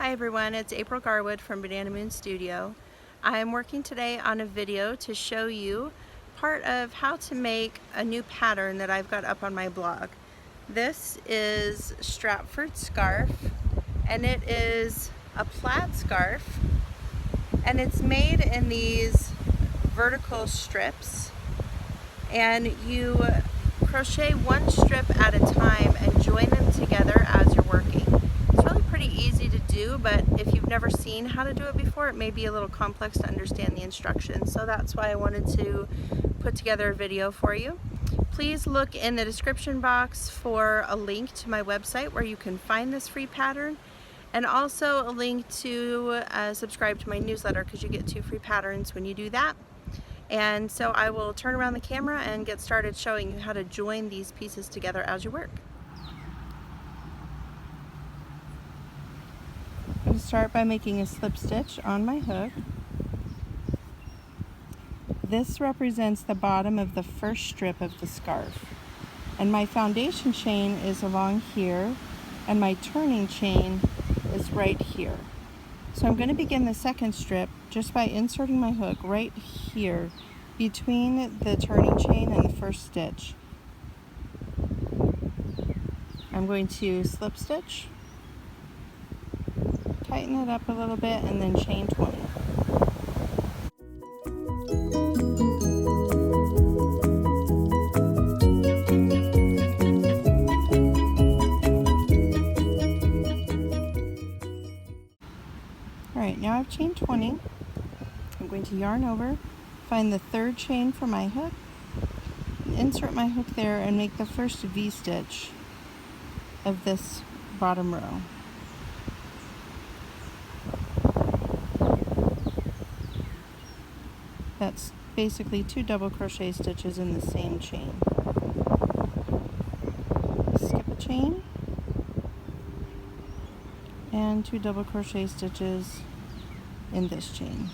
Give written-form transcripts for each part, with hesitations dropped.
Hi everyone, it's April Garwood from Banana Moon Studio. I'm working today on a video to show you part of how to make a new pattern that I've got up on my blog. This is Stratford Scarf, and it is a plaid scarf, and it's made in these vertical strips, and you crochet one strip at a time and join them together as you're working. It's really pretty easy to do, but if you've never seen how to do it before, it may be a little complex to understand the instructions. So that's why I wanted to put together a video for you. Please look in the description box for a link to my website where you can find this free pattern, and also a link to subscribe to my newsletter, because you get 2 free patterns when you do that. And so I will turn around the camera and get started showing you how to join these pieces together as you work. I'm going to start by making a slip stitch on my hook. This represents the bottom of the first strip of the scarf. And my foundation chain is along here, and my turning chain is right here. So I'm going to begin the second strip just by inserting my hook right here between the turning chain and the first stitch. I'm going to slip stitch, tighten it up a little bit, and then chain 20. Alright, now I've chained 20. I'm going to yarn over, find the third chain for my hook, insert my hook there, and make the first V-stitch of this bottom row. That's basically 2 double crochet stitches in the same chain. Skip a chain, and 2 double crochet stitches in this chain.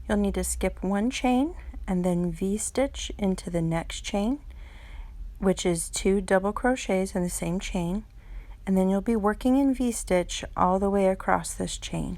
You'll need to skip 1 chain and then V-stitch into the next chain, which is 2 double crochets in the same chain, and then you'll be working in V-stitch all the way across this chain.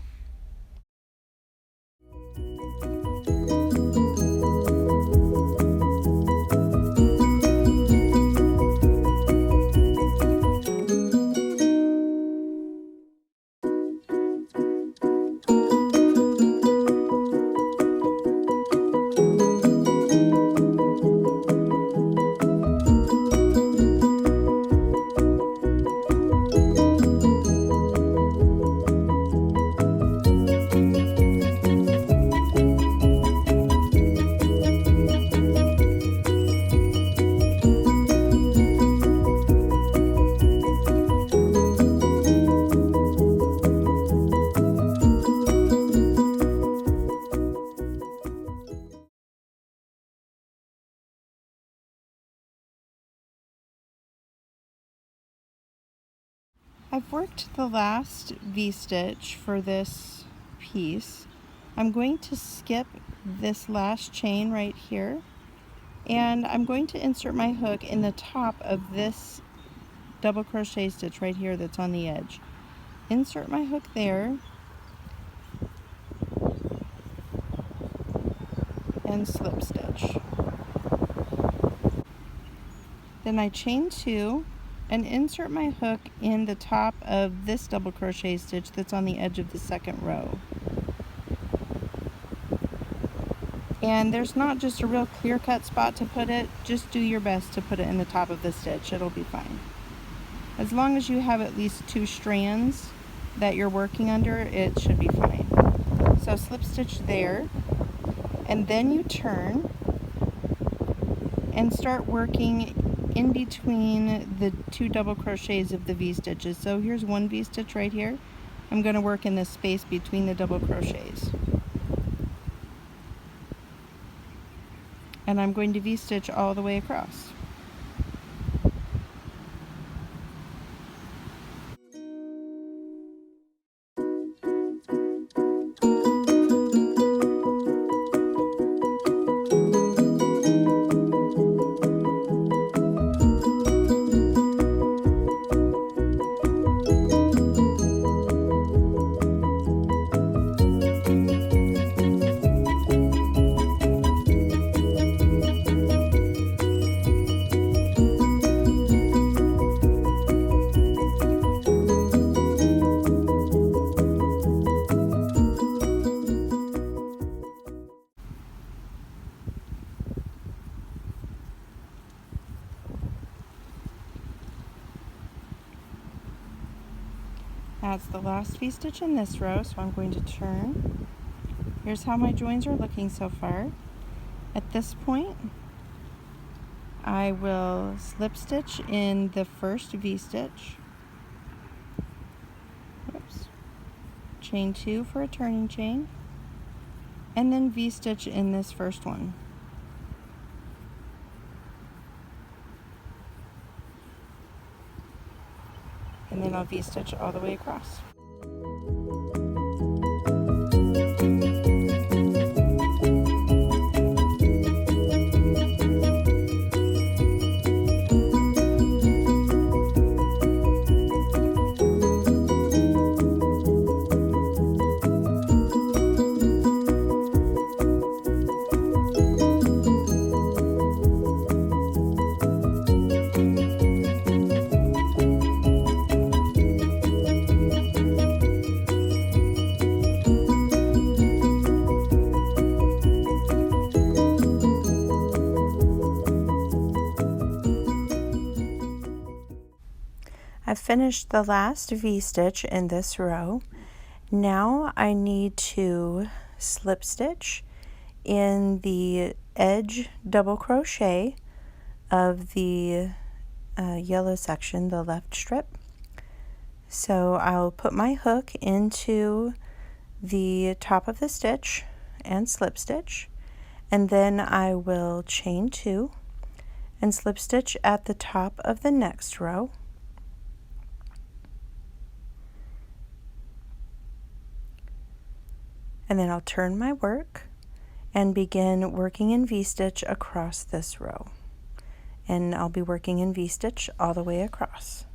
I've worked the last V-stitch for this piece. I'm going to skip this last chain right here, and I'm going to insert my hook in the top of this double crochet stitch right here that's on the edge. Insert my hook there, and slip stitch. Then I chain 2 and insert my hook in the top of this double crochet stitch that's on the edge of the second row. And there's not just a real clear-cut spot to put it, just do your best to put it in the top of the stitch, it'll be fine. As long as you have at least 2 strands that you're working under, it should be fine. So slip stitch there, and then you turn and start working in between the 2 double crochets of the V-stitches. So here's 1 V-stitch right here. I'm going to work in this space between the double crochets. And I'm going to V-stitch all the way across. That's the last V-stitch in this row, so I'm going to turn. Here's how my joins are looking so far. At this point, I will slip stitch in the first V-stitch. Oops. Chain 2 for a turning chain, and then V-stitch in this first one. And then I'll V-stitch all the way across. I've finished the last V-stitch in this row. Now I need to slip stitch in the edge double crochet of the yellow section, the left strip. So I'll put my hook into the top of the stitch and slip stitch, and then I will chain 2 and slip stitch at the top of the next row. And then I'll turn my work and begin working in V-stitch across this row. And I'll be working in V-stitch all the way across.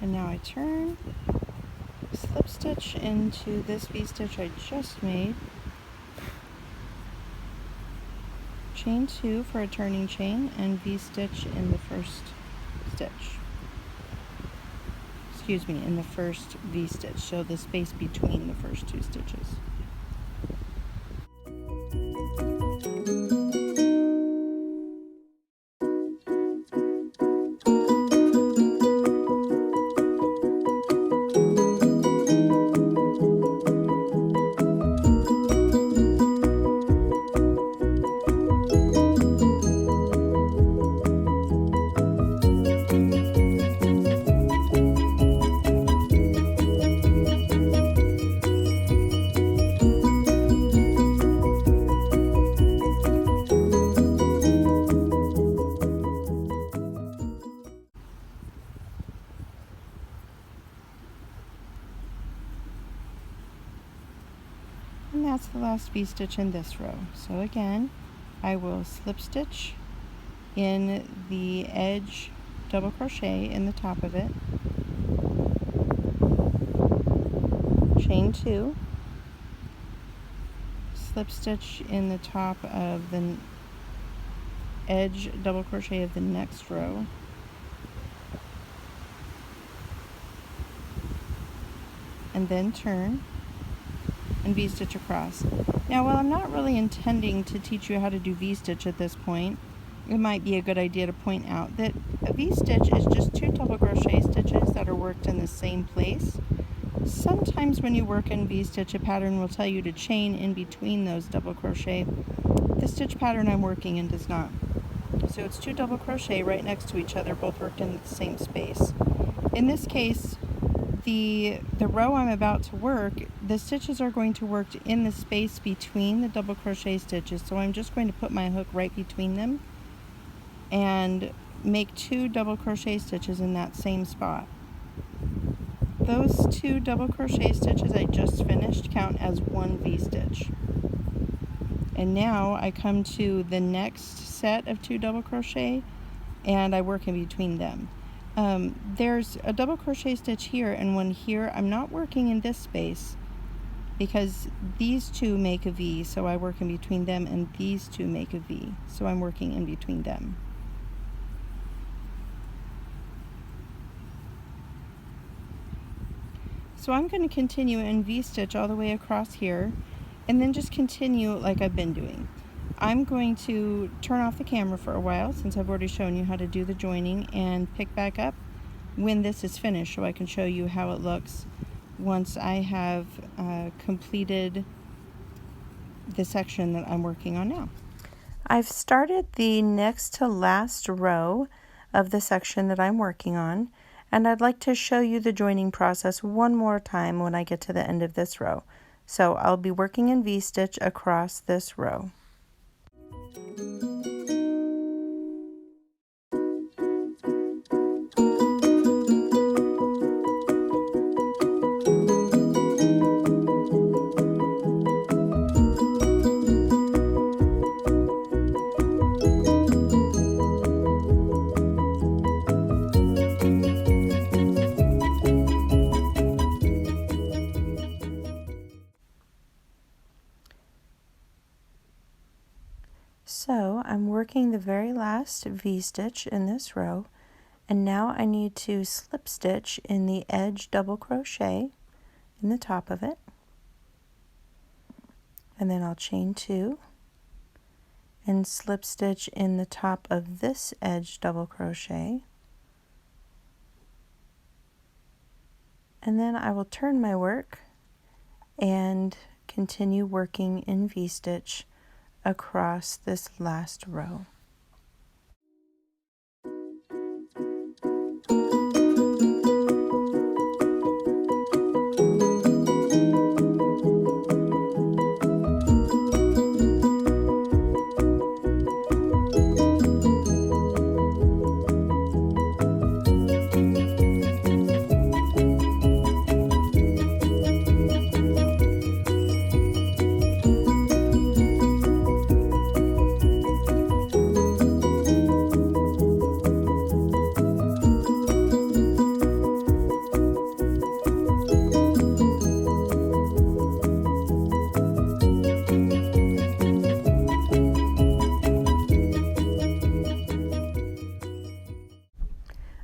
And now I turn, slip stitch into this V-stitch I just made, chain 2 for a turning chain, and V-stitch in the first stitch. Excuse me, in the first V-stitch, so the space between the first 2 stitches. And that's the last V-stitch in this row. So again, I will slip stitch in the edge double crochet in the top of it, chain 2, slip stitch in the top of the edge double crochet of the next row, and then turn and V-stitch across. Now, while I'm not really intending to teach you how to do V-stitch at this point, it might be a good idea to point out that a V-stitch is just 2 double crochet stitches that are worked in the same place. Sometimes when you work in V-stitch, a pattern will tell you to chain in between those double crochet. The stitch pattern I'm working in does not. So it's 2 double crochet right next to each other, both worked in the same space. In this case, the row I'm about to work, the stitches are going to work in the space between the double crochet stitches. So I'm just going to put my hook right between them and make 2 double crochet stitches in that same spot. Those 2 double crochet stitches I just finished count as 1 V-stitch. And now I come to the next set of 2 double crochet and I work in between them. There's a double crochet stitch here and one here. I'm not working in this space because these 2 make a V, so I work in between them, and these 2 make a V, so I'm working in between them. So I'm going to continue in V-stitch all the way across here and then just continue like I've been doing. I'm going to turn off the camera for a while since I've already shown you how to do the joining, and pick back up when this is finished so I can show you how it looks once I have completed the section that I'm working on now. I've started the next to last row of the section that I'm working on, and I'd like to show you the joining process one more time when I get to the end of this row. So I'll be working in V-stitch across this row. So I'm working the very last V-stitch in this row, and now I need to slip stitch in the edge double crochet in the top of it, and then I'll chain 2 and slip stitch in the top of this edge double crochet, and then I will turn my work and continue working in V-stitch across this last row.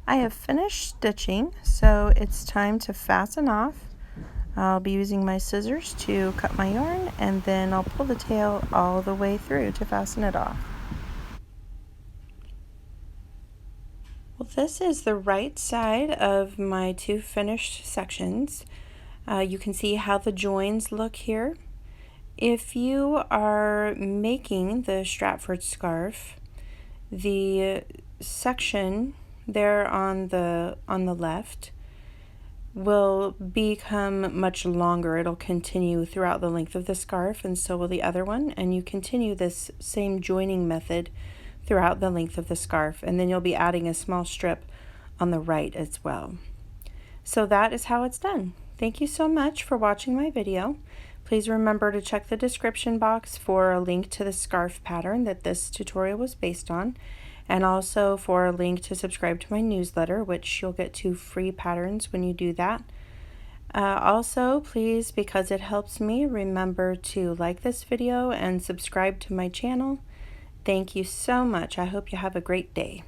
I have finished stitching, so it's time to fasten off. I'll be using my scissors to cut my yarn, and then I'll pull the tail all the way through to fasten it off. Well, this is the right side of my 2 finished sections. You can see how the joins look here. If you are making the Stratford scarf, the section there on the left will become much longer. It'll continue throughout the length of the scarf, and so will the other one, and you continue this same joining method throughout the length of the scarf, and then you'll be adding a small strip on the right as well. So that is how it's done. Thank you so much for watching my video. Please remember to check the description box for a link to the scarf pattern that this tutorial was based on, and also for a link to subscribe to my newsletter, which you'll get 2 free patterns when you do that. Also, please, because it helps me, remember to like this video and subscribe to my channel. Thank you so much. I hope you have a great day.